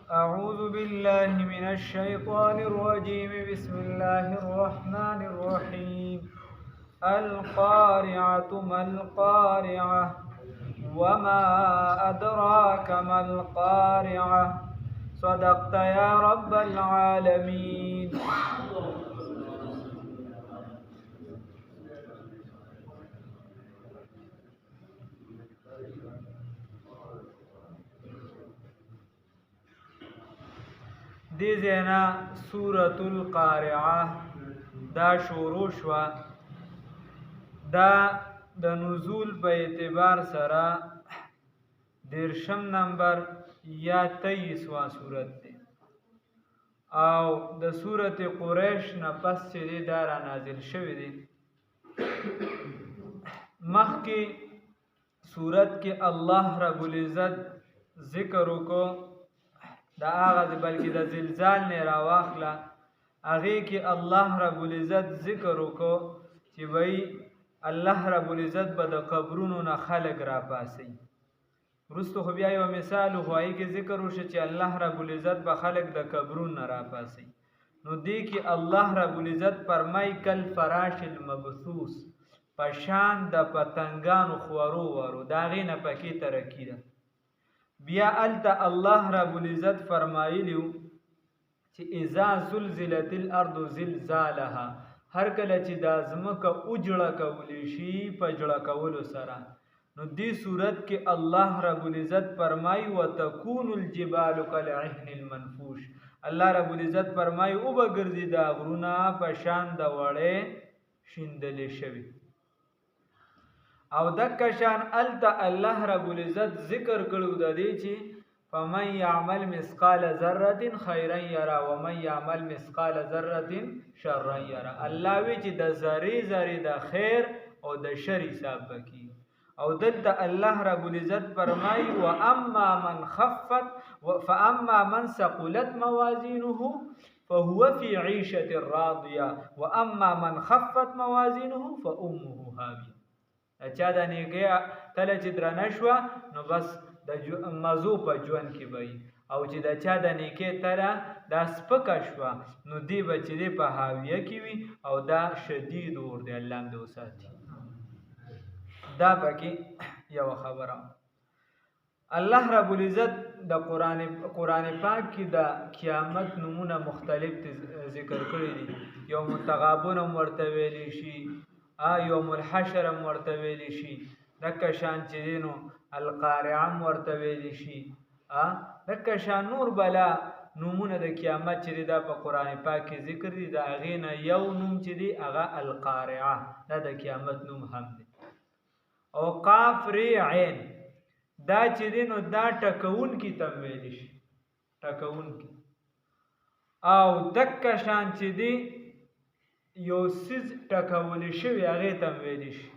أعوذ بالله من الشيطان الرجيم. بسم الله الرحمن الرحيم. القارعة ما القارعة وما أدراك ما القارعة. صدقت يا رب العالمين. دی زینا سورة القارعة دا شروع شوا. دا د نزول په اعتبار سره 13 نمبر یا 23واں سورت دی او د سورت قریش نه پس چې دا را نازل شوی دی. مخکې سورت کې الله رب العزت ذکر وکړو دا هغه بلکې د زلزال نه راواخله هغې کې الله رب العزت ذکر وکړو چې وایي الله رب العزت به د قبرونو نه خلق را پاسي. وروسته خو بیا یو مثال خو هغې کې ذکر وشو چې الله رب العزت به خلق د قبرونو نه را پاسي. نو دې کې الله رب العزت فرمایي کل فراش المبثوث په شان د پتنګانو خورو ورو د هغې نه پکې ترقي ده. بیا هلته الله رب العزت فرمایلیو چې اذا زلزلت الارض زلزالها هر کله چې دا ځمکه اوجړه کولی شي په جړه کولو سره. نو دې صورت کې الله رب العزت فرمایي وتكون الجبال كالعهن المنفوش. الله رب العزت فرمایي او به ګرځي دا غرونه په شان د وړې شیندلې شوي. او دکه شان هلته الله رب العزت ذکر کړو د دې چې فمن يعمل مثقال ذره خيرا يرى ومن يعمل مثقال ذره شرا يرى. الله وی چې د ذره ذره د خیر او د شر حساب وکي. او دلته الله رب العزت فرمایي واما من خفت فاما من ثقلت موازينه فهو في عيشه راضيه واما من خفت موازينه فامه هاويه. چا د نیکه تله چې درنه شوه نو بس د مزو په ژوند کې وي او چې د چا د نیکه تله دا سپکه شوه نو دی به چې دی په حاویه کې وي او دا شدید اور دی. الله هم دې وساتي. دا پکې یوه خبره. الله رب العزت د قرآن پاک کې د قیامت نمونه مختلف ذکر کړي دي. یوم التغابن هم ورته ویلی شي، یوم الحشر هم ورته ویلی شي، دکه شان چې دی نو القارعه هم ورته ویلی شي، دکه شان نور بلا نومونه د قیامت چې دی دا په قرآن پاک کې ذکر دي. د هغې نه یو نوم چې دی هغه القارعه دا د قیامت نوم هم دی. او قاف ری عین دا چې دی نو دا ټکونکي ته ویلی شي، ټکونکي. او دکه شان چې دی یو څیز ټکولی شوي هغې ته ویلی شي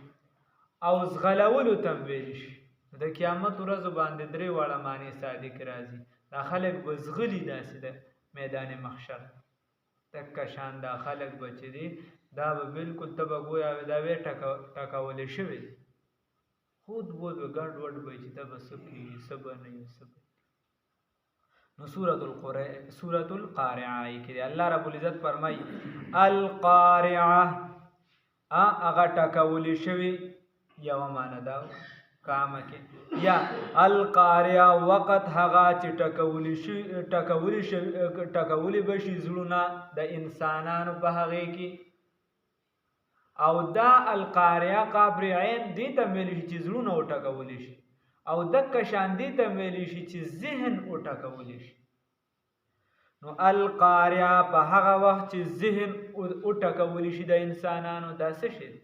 او زغلولو ته ویلی شي. د قیامت ورځو باندې درې واړه معنی صادق راځي. دا خلک به زغلي داسې د میدان محشر. دکه شان دا خلک به چې دي دا به بلکل ته به ګویا دا وی ټکولی شوي دي. خود بود به ګډ وډ به چې ته به څه کېږي څه به نه وي څه به. نو سورة القارعه کې الله رب العزت فرمایي القارعه هغه ټکولی شوي یوه معنی دا کامه کې یا القارعه وقت هغه چې ټکولی به شي زړونه د انسانانو په هغې کې. او دا القارعه قبر عین دې ته ویلی شي چې زړونه وټکولی شي او دکه شان دې ته ویلی شي چې ذهن وټکولی شي. نو القارعه په هغه وخت چې ذهن وټکولی شي د انسانانو دا څه شي دی؟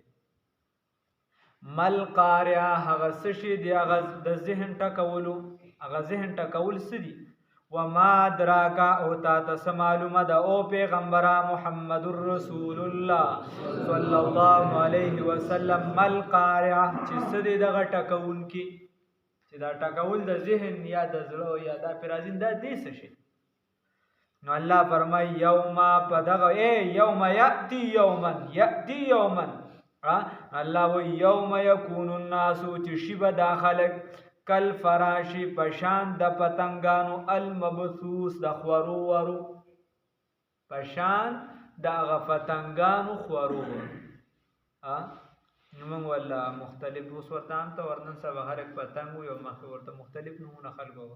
مل قارعه هغه څه شي دی؟ هغه د ذهن ټکولو، هغه ذهن ټکول څه دي؟ وما ادراک او تا ته معلومه ده او پیغمبره محمد رسول الله صلی الله علیه وسلم مل قارعه چې څه دی دغه ټکونکي چې دا ټکول د ذهن یا د زړه یا د فرازین دا دې څه شي؟ نو الله فرمایي یوم په دغه یوم یأتی یوما الله وی یوم یکون الناس چې شي به دا خلک کل فراشی پشان د پتنګانو المبثوث د خورو ورو پشان د هغه پتنګانو خورو ورو نو موږ ولا مختلف اوس ورته هم ته ورنن سبا هر یک پتنګ یو مخ ورته مختلف نمونه خلکو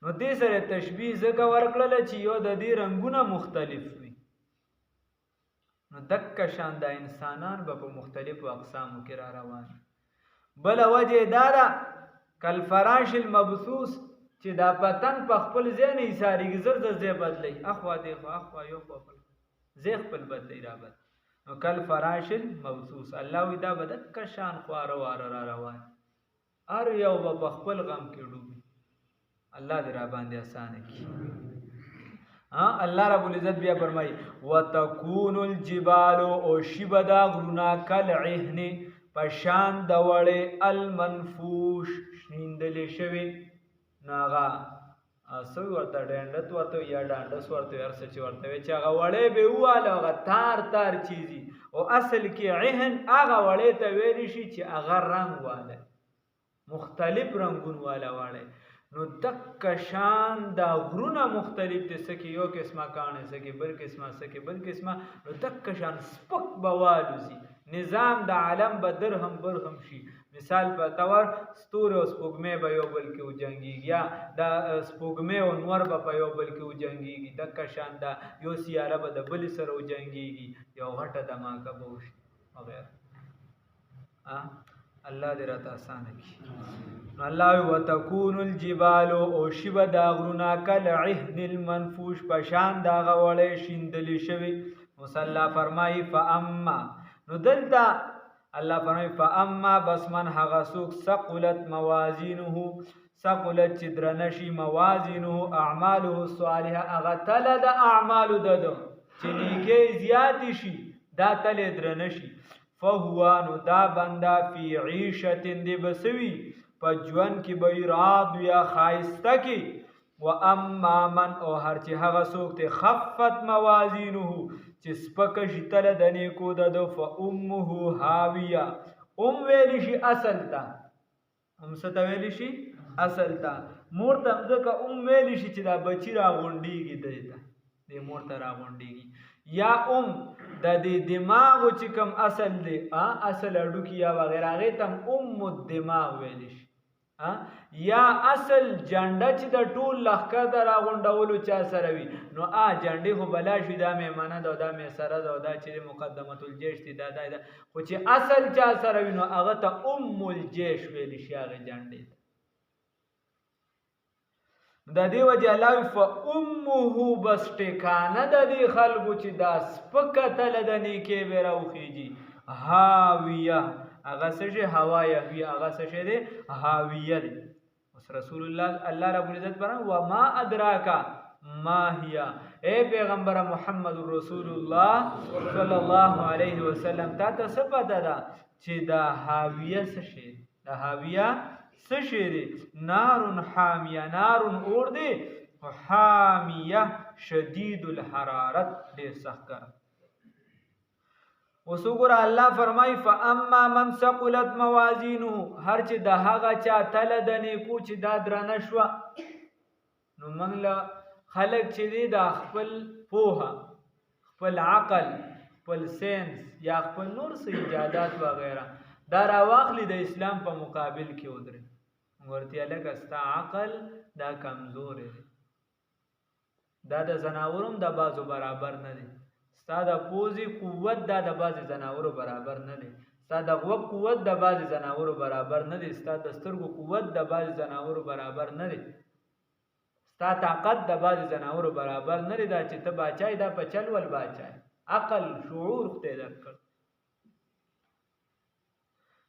نو دې سره تشبیه ځکه ورکړل چې یو د دې رنگونه مختلف وي نو دک شان د انسانان په مختلفو اقسامو کې را روان بل وجه دا ده کل فراش المبثوث چې دا پتنګ په خپل ځای نه ایساریږي زر د ځای بدلی اخوا دی خو اخوا یو خپل ځای خپل بدلی را بد نو کل فراش المبثوث الله وی دا بدک شان خواره واره را روان ار یو په خپل غم کې ډوبي الله دې را باندې آسان کړي الله رب العزت بیا فرمایي وتكون الجبال او شبدا غرونا کالعهن پشان د وړې المنفوش شیندلې شوی ناغا سوی ورته ډنډت ورته یا ډانډس ورته هر څه چې ورته چې هغه وړې به واله هغه تار تار چیزي او اصل کې عهن هغه وړې ته ویل شي چې هغه رنگ واله مختلف رنگون واله وړې نو دک شان دا غرونه مختلف دي سکه یو قسمه کانه سکه بل قسمه سکه بل قسمه نو دک شان سپک بوالوزی نظام د عالم به درهم برهم شي مثال په تور ستوره او سپوږمۍ به یو بل کې وجنګیږي یا د سپوږمۍ او نور به په یو بل کې وجنګیږي دک شان دا یو سیاره به د بل سره وجنګیږي یو غټه دماکه به وشي وغیره الله دې راته آسان کړي الله وتكون الجبال او شب داغرونا کالعهن المنفوش پشان داغه وړې شیندلې شوی مصلا فرمای فاما نو دلته الله فرمای فاما بس من هغه سوق ثقلت موازینه ثقلت چې درنشي موازینه اعماله الصالحه هغه تل د اعمال ددو چې نیکي زیات شي دا تل درنشي فهو نو دا بندا فی عیشت دی بسوی پا جوان کی بی راد یا خائستا کی و اما من او هر چی حغا سوکتے خفت موازینو چی سپکش تل دنیکو ددو فا امه حاویا ویلیشی اصل تا ستا ویلیشی اصل تا مورتا مزکا ویلیشی چی دا بچی را غنڈی گی دیتا دی مورتا را غنڈی گی یا د دې دماغ چې کوم اصل دی اصل اډوکی یا وغیرہ هغه تم الدماغ ویل شي یا اصل جنډه چې د ټول لخر د راغونډولو چا سره وي نو جنډې خو بلا شي دا میمنه دا می سره دا چې مقدمه الجيش دی دا خو چې اصل چا سره وي نو هغه ته الجيش ویل شي هغه جنډې د دې وجه الله فامه بس ټکانه د دې خلکو چې دا سپکتل د نیکه به راوخیږي هاویه هغه څه هوايه وی هغه څه دی هاویه دی اوس رسول الله رب العزت فرمایي و ما ادراک ما هي اے پیغمبر محمد رسول الله صلی الله علیه وسلم تا ته څه پته ده چې دا هاویه څه شي دا هاویه سشری نار حامیه نار اور دی حامیه شدید الحرارت دیر سخت کرم وسوګر الله فرمای فاما من ثقلت موازینه هر چې د هغه چا تل د نیکو چې دا درنه شو نو موږ له خلق چې دی د خپل پوهه خپل عقل خپل ساينس یا خپل نور څه ایجادات وغیرہ دا راواخلی د اسلام په مقابل کې ودرې ورته لکه ستا عقل دا کمزور دی دا د زناورم د بازو برابر نه دی ستا د پوزي قوت دا د بازو زناورو برابر نه دی ستا د غوږ قوت د بازو زناورو برابر نه دی ستا د سترګو قوت د بازو زناورو برابر نه دی ستا طاقت د بازو زناورو برابر نه دی دا چې ته باچای دا په چل ول باچای عقل شعور خته درکړ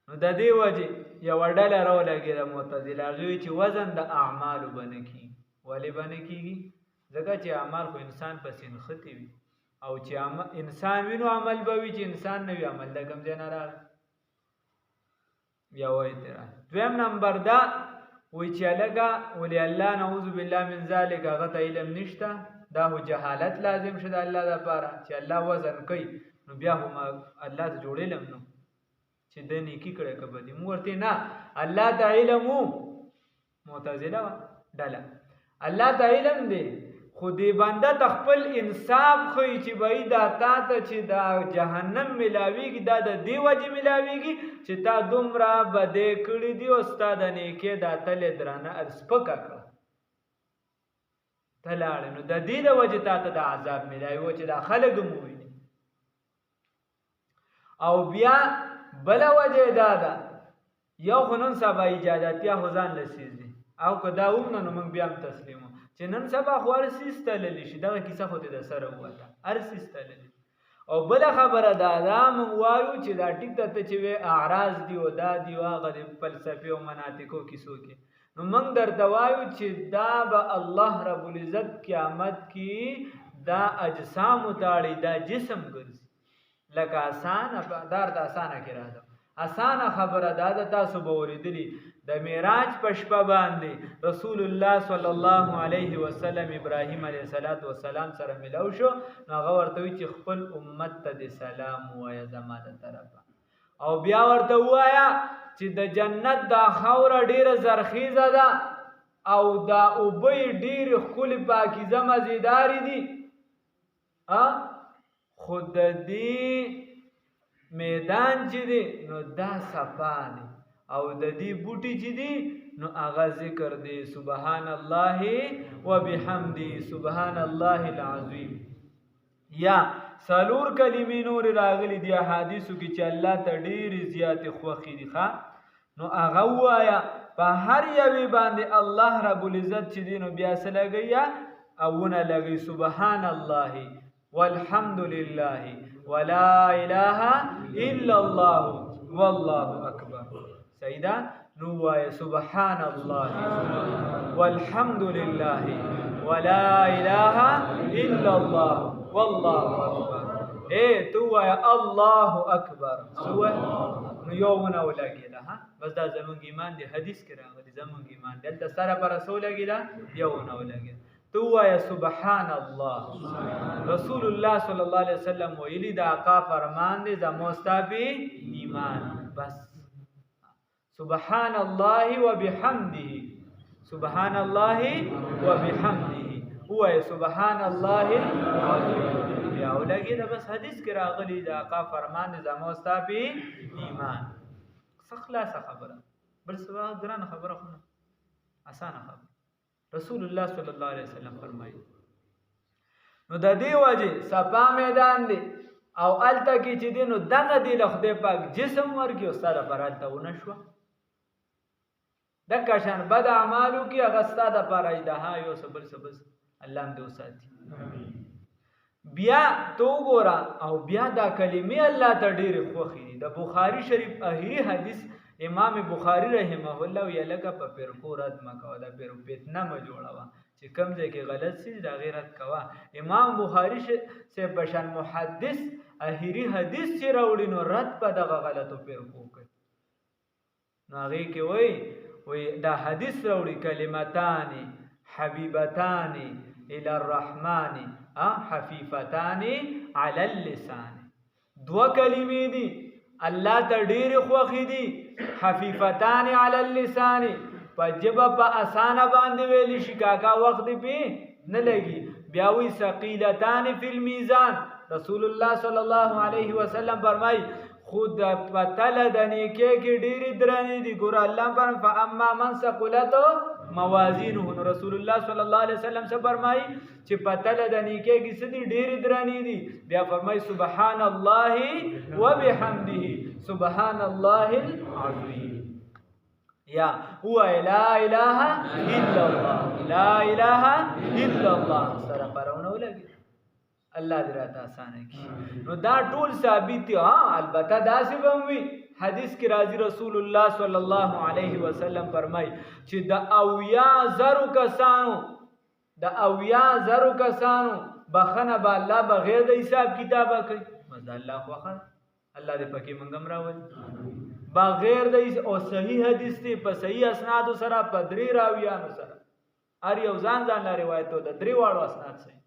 نو د دې وجه یو ډله راولګي د معتزله هغه چې وزن د اعمال بنکی ولی بنکیږي ځکه چې اعمال خو انسان په سینختی وي او چې انسان وینو عمل به وي چې انسان نه وي عمل د کوم ځای نه راغلی بیا وایي اعتراض دویم نمبر دا وایي چې هلکه ولې الله نعوذ بالله من ذلک هغه ته علم نشته دا خو جهالت لازم شه د الله دپاره چې الله وزن کوي نو بیا هم الله ته جوړ علم نو چې د نیکی کړه که بدی. موږ ورته نه، الله ته علم وو، معتزله ډله، الله ته علم دی، خو دې بنده ته خپل انصاف ښیي چې بهی دا تا ته چې دا جهنم ملاویږي دا د دې وجې ملاویږي چې تا دومره بدې کړي دي او ستا د نیکۍ دا تلې درانه سپکه کړه، ته لاړې، نو د دې د وجې تا ته د عذاب ملاوي و چې دا خلک هم وویني. او بیا بله وجه دا ده، یو خو نن سبا ایجاداتیا خو ځان له څیز دي، او که دا ومنه نو موږ بیا هم تسلیمو چې نن سبا خو هر څیز تللی شي، دغه کیسه خو دې د سره ووته، هر څیز تللی. او بله خبره دا ده، موږ وایو چې دا ټیک ده ته چې وې اعراض دي او دا دي او هغه د فلسفې او مناطقو کیسو کې، نو موږ درته وایو چې دا به الله رب العزت قیامت کې دا اجسام وتاړي، دا جسم ګرځي لکه اسانه دار د اسانه کې راځم. اسانه خبره دا ده، تاسو به اورېدلي د معراج په شپه باندې رسول الله صلی الله علیه وسلم ابراهیم علیه السلام سره ملو شو، نو هغه ورته وایي چې خپل امت ته د سلام ووایه زما د طرفه، او بیا ورته ووایه چې د جنت دا خاوره ډیره زرخیزه ده او دا اوبه یې ډیرې ښکلې پاکیزه مزیدارې دي، خو د دې میدان چې دی نو دا صفا دی، او د دې بوټي چې دی نو هغه ذکر دی سبحان الله وبحمده سبحان الله العظیم. یا څلور کلمې نور راغلي دي احادیثو کې چې الله ته ډېرې زیاتې خوښې دي، نو هغه ووایه په هر یوې باندې الله رب العزت چې دی نو بیا څه لګوي اوونه لګوي سبحان الله والحمد لله ولا اله الا الله والله اکبر. سیدا نو وایه سبحان الله والحمد لله ولا اله الا الله والله اکبر. تو وایه الله اکبر سوه نو یوونه ولګېده، بس دا زمونږ ایمان دی، حدیث کې راغلی زمونږ ایمان دی، دلته سره پر څه ولګېده یوونه ولګېده. تو وایه سبحان الله، رسول الله صلی الله علیه وسلم ویلي د آقا فرمان دی زمو ستا پې ایمان. بس سبحان الله وبحمده سبحان الله وبحمده وایه سبحان الله العظیم، بیا ولګېده. بس حدیث کې راغلی د آقا فرمان دی زمو ستا پې ایمان. څه خلاصه خبره، بل څه ګرانه خبره خو نه، اسانه خبره. رسول الله صلی الله علیه وسلم فرمایي نو د دې وجې صفا میدان دی او هلته کې چې دی نو دغه دی له خدای پاک جسم ورکړي او ستا دپاره هلته ونه شوه، دکه شان بد اعمالو کې هغه ستا دپاره اجدها یو څه بل څه بس الله هم دې وساتي. بیا تو وګوره او بیا دا کلمې الله ته ډېرې خوښې دي. د بخاري شریف اخري حدیث امام بخاری رحمه الله وی لکه په فرقو رد مکوه، دا پیرو فتنه مه جوړوه چې کوم ځای کې غلط سي د هغې رد کوه. امام بخاری سے بشان محدث اخري حدیث چې راوړي نو رد په دغه غلطو فرقو کوي، نو هغې کې وایي دا حدیث راوړي کلمتان حبیبتان الی الرحمن خفیفتان علی اللسان، دوه کلمې دي الله ته ډېرې خوښې دي، خفیفتان علی اللسان، په ژبه په اسانه باندې ویلی شي کاکا وخت دې پې نه لګي. بیا وایي ثقیلتان فی المیزان، رسول الله صلی الله علیه وسلم فرمایي خود په تله د نیکۍ کې ډېرې درنې دي. ګوره الله فرمایي فاما من ثقلت موازینه، نو رسول الله صلی الله علیه وسلم څه فرمایي چې په تله د نیکۍ کې څه دي ډېرې درنې دي. بیا فرمایي سبحان الله وبحمده سبحان الله العظیم. یا هو لا اله الا الله لا اله الا الله سره پرونه ولګي، الله دې راته اسانه کړي. نو دا ټول ثابت دي، البته داسې به هم وي حدیث کې راځي رسول الله صلی الله علیه وسلم فرمایي چې د 80,000 کسانو بخنه به الله بغیر د حساب کتابه کوي. مزه الله خوښه، الله دې پکې موږ هم راولي بغیر د او صحیح حدیث دی په صحیح اسنادو سره په 3 راویانو سره، هر یو ځان ځان لا روایتو د 3 واړو اسناد سره،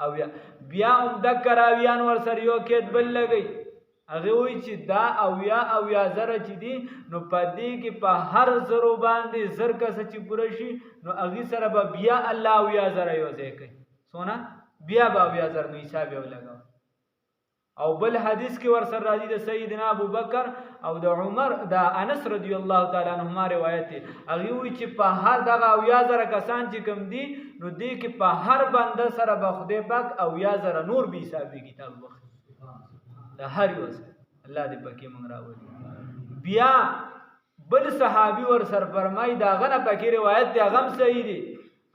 او بیا هم د کراویان ور سره یو کې بل لګي هغه وایي چې دا اویا زره چې دي نو په دې کې په هر زرو باندې زر کسه چې پوره شي نو هغې سره به بیا الله اویا زره یو ځای کوي څونه بیا به اویا زر نو حساب یې ولګوه. او بل حدیث کې ورسره راځي د سیدنا ابوبکر او د عمر د انس رضی الله تعالی عنهما روایت دی. هغې وایي چې په هر دغه اویا زره کسان چې کوم دي نو دې کې په هر بنده سره به خدای پاک اویا زره نور به حساب کتاب وکړي د هر یو سره. الله دې پکې موږ راولي. بیا بل صحابي ورسره فرمایي د هغه نه پکې روایت دی هغه هم صحیح دی.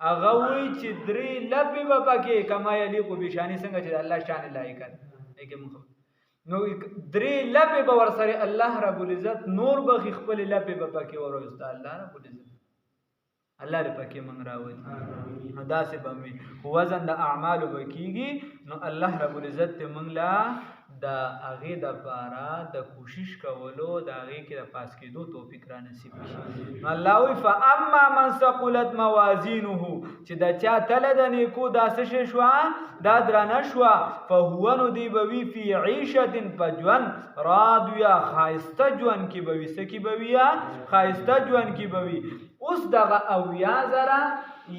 هغه وایي چې 3 لپې به پکې کما یلیق بشانې څنګه چې الله شان لایق دی نو 3 لپې به ورسره الله رب العزت نور به خپل لپې به پکې وروسته الله رب العزت الله دې پکې موږ راولي. نو داسې به وي وزن د اعمالو به کېږي نو الله رب العزت دې موږ له د هغې دپاره د کوشش کولو د هغې کې د پاس کېدو توفیق را نصیب کړي. نو الله وایي فاما من ثقلت موازینه چې د چا تله د نیکو دا څه شی شوه دا درنه شوه فهو نو دی به وي فی عیشة په ژوند راضیه ښایسته ژوند کې به وي څه کې به وي یا ښایسته ژوند کې به وي. اوس دغه اویا زره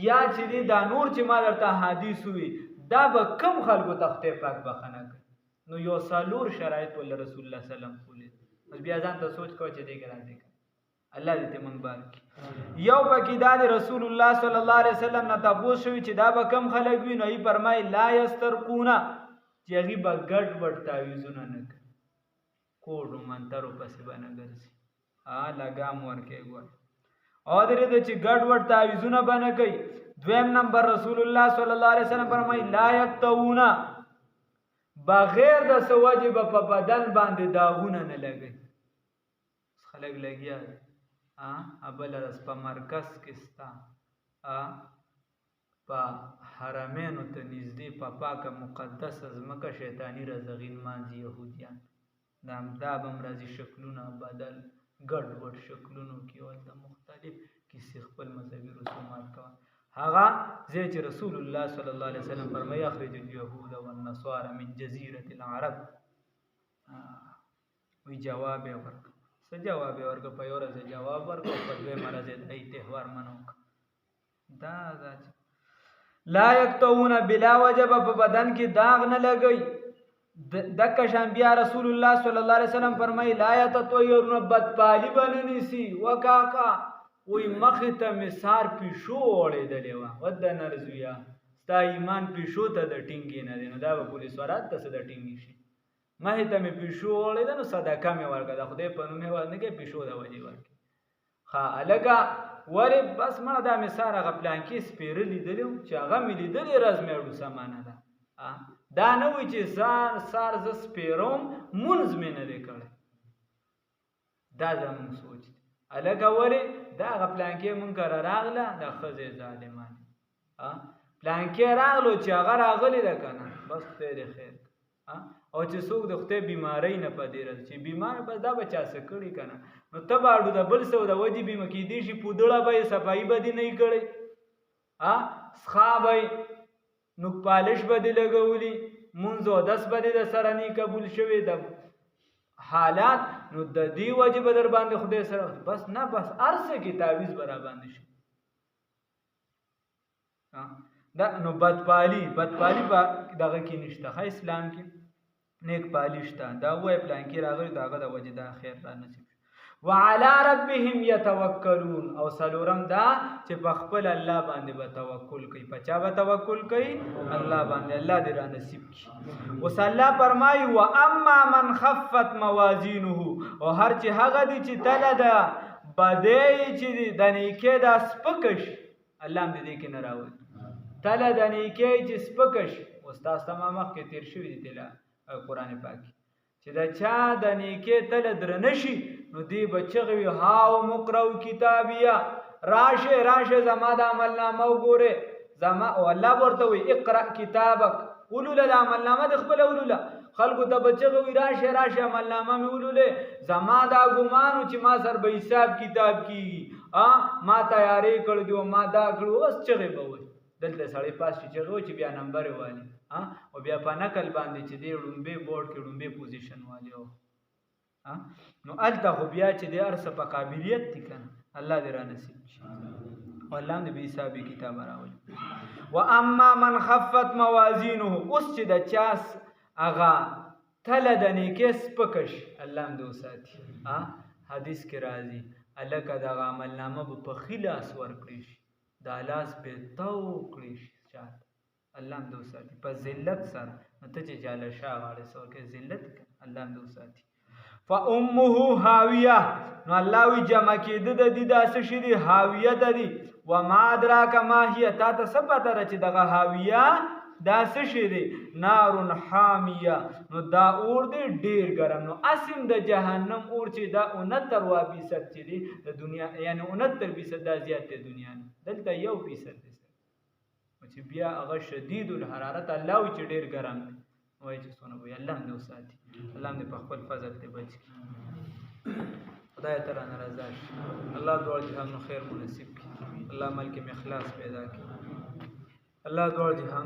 یا چې دی دا نور چې ما درته حدیث وي دا به کم خلکو ته خدای پاک بخښنه کوي. نو یو څلور شرایط ول رسول الله صلی الله علیه وسلم کولې. بس بیا ځان ته سوچ کوه چې دې کې راځي الله دې ته موږ بار کړي. یو پکې دا د رسول الله صلی الله علیه وسلم نه تپوس شوي چې دا به کم خلک وي نو یې فرمایي لا یسترقونه چې هغې به ګډ وډ تعویضونه نه کوي کوډو منترو پسې به نه ګرځي لګام ورکوي ګوره او درې چې ګډ وډ تعویضونه به نه کوي. دویم نمبر رسول الله صلی الله علیه وسلم فرمایي لا یقطعونه بغیر د څه وجې به په بدن باندې داغونه نه لګوي. خلک لګیا بله ورځ په مرکز کې ستا په حرمینو ته نږدې په پاکه مقدسه ځمکه شیطاني رزغین مانځي یهودیان دا به هم راځي شکلونه بدل ګډ وډ شکلونو کې ورته مختلف کیسې خپل مذهبي رسومات کوه. هغه ځای چې رسول الله صلی الله علیه وسلم فرمایي اخرج اليهود والنصارى من جزیرة العرب وی جواب یې ورکړ. څه جواب یې ورکړ؟ په یوه ورځ جواب ورکړ او په دویمه ورځ یې د تهوار منع وکړ. دا لا یقطعون بلا وجه په بدن کې داغ نه لګوي. دکه شان بیا رسول الله صلی الله علیه وسلم فرمایي لا یتطیرون بدپالي به نه نیسي وکاکا وی مخې ته مې سار پیشو اړېدلې وه وده نرزویه ستا ایمان پیشو ته د ټینګې نه دی نو دا به پولیس ورات ته څه د ټینګې شي. مخې ته مې پیشو اړېده نو صدقه مې ورکړه د خدای په نوم یې ورنکړې پیشو د وجې ورکړې ښه هلکه ولې بس مړه دا مې سار هغه پلانکې سپېره لیدلی و چې هغه مې لیدلې رز مې اړو سمانه ده دا نه وي چې سار زه سپېروم مونځ مې نه دی کړی. دا زموږ سوچ دی هلکه ولې دا هغه پلانکې مونږ کره راغله د ښځې ظالمانې پلانکې راغلو چې هغه راغلې ده که نه بس خدای دې خیر او چې څوک د خدای بیمارۍ نه په دې رځي چې بیمار بس دا به چا څه کړي که نه نو ته به اړو د بل څه د وجې بیمه کېدی شي پودړه به یې صفایي به دې نه یې کړی څښا به یې نوک پالش به دې لګولي مونځ اودس به دې د سره نه قبول شوی د حالات نو د دې وجې به در باندې خدای سره بس نه بس هر څه کې تعویض به را باندې شي. دا نو بدپالي به دغه کې نشته ښه اسلام کې نیک پالي شته دا ووایه پلانکې راغلي د هغه د وجې دا خیر را نصیب شي. وعلى ربهم يتوکلون او څلورم دا چې په خپل الله باندې به توکل کوي. په چا به توکل کوي؟ الله باندې. الله دې را نصیب کړي. اوس الله فرمایي واما من خفت موازینه او هر چې هغه دی چې تله ده بدی چې د نیکۍ دا سپکه شي الله هم دې کې نه راولي تله د نیکۍ چې سپکه شي. اوس تاسو ته ما مخکې تېر شوي دي تله قرآن پاک چې د چا د نیکۍ تله درنه شي نو دی به چغې وي هاو مقرؤ کتابیه راشه زما د عملنامه وګورئ زما او الله ورته وایي اقرأ کتابک ولوله د عملنامه د خپله ولوله خلکو ته به چغې وي راشه عملنامه مې ولولې زما دا ګمانو چې ما سر به حساب کتاب کېږي ما تیارې کړی دي ما دا کړو اوس چغې به وایي دلته سړی پاس چې چغې وایي چې بیا نمبر یې والي او بیا په نقل باندې چې دی ړومبې بورډ کې ړومبې پوزیشن والی و نو هلته خو بیا چې دی هر څه په قابلیت دي که نه الله دې را نصیب شي او الله هم دې بې حسابې کتاب راولي واما من خفت موازینه اوس چې د چا هغه تله د نیکۍ سپکه شي الله هم دې وساتي حدیث کې راځي هلکه دغه عملنامه به په ښي لاس ورکړی شي دا لاس به تو کړی شي چاته الله هم دې وساتي په ذلت سره نو ته چې چاله شا غاړې څه ورکوې ذلت الله هم دې وساتي فامه هاویه نو الله وی جمع کېده د دې دا څه شي دي هاویه ده دي وما ادراک ما هي تا ته څه پته ده چې دغه هاویه دا څه شي دی نار حامیه نو دا اور دی ډیر ګرم نو اسیم د جهنم اور چې دا 69% چې دی د دنیا یعنی 69% دا زیات دی دنیا نه دلته 1% دی چې بیا هغه شدید الحرارت الله وی چې ډیر ګرم دی وای چې څونه وي الله دې وساتي الله دې په خپل فضل ته بچ خدای تعالی ناراضه شي الله دوړ جهان خیر مناسب کړي الله ملک میں اخلاص پیدا کړي الله دوړ جهان